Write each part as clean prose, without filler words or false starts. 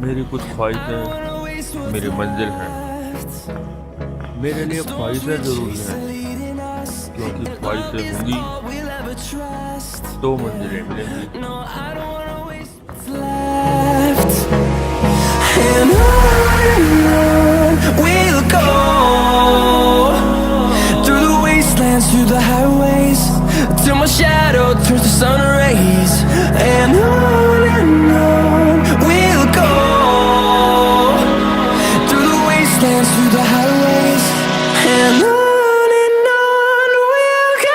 मेरी कुछ ख्वाहिशें मेरी मंजिल हैं। मेरे लिए ख्वाहिशें ज़रूरी हैं, क्योंकि ख्वाहिशें होंगी तो मंजिलें मिलेंगी। We'll go through the wastelands, through the highways, till my shadow turns to sun rays. And on we'll go through the wastelands, through the highways, and on we'll go.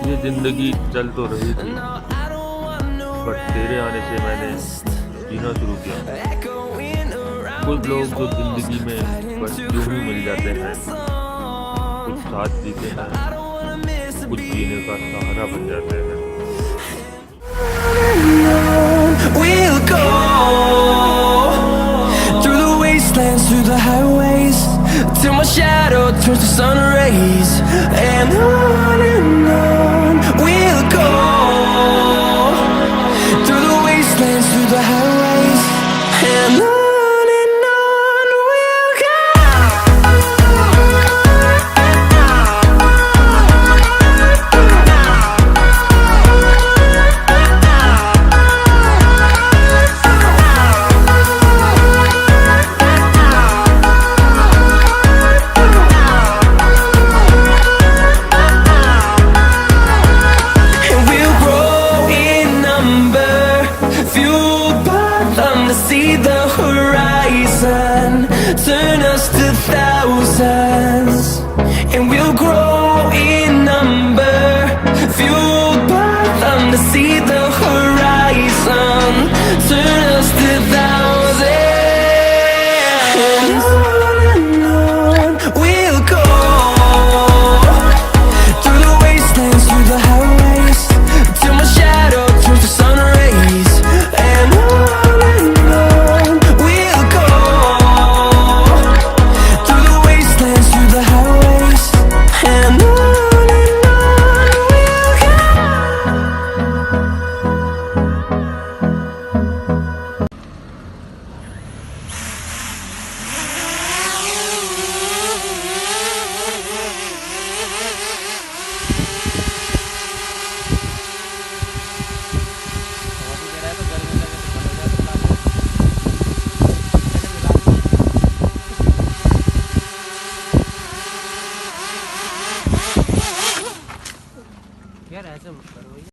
ये जिंदगी चल तो रही थी, पर तेरे आने से मैंने जीना शुरू किया। कुछ लोग जो जिंदगी में बस यूं ही मिल जाते हैं, कुछ साथ जीते हैं, कुछ जीने का सहारा बन जाते हैं। We'll go through the wastelands, through the highways, till my shadow turns to sun rays. And on we'll go through the wastelands, through the highways, and on we'll go. See the horizon, turn us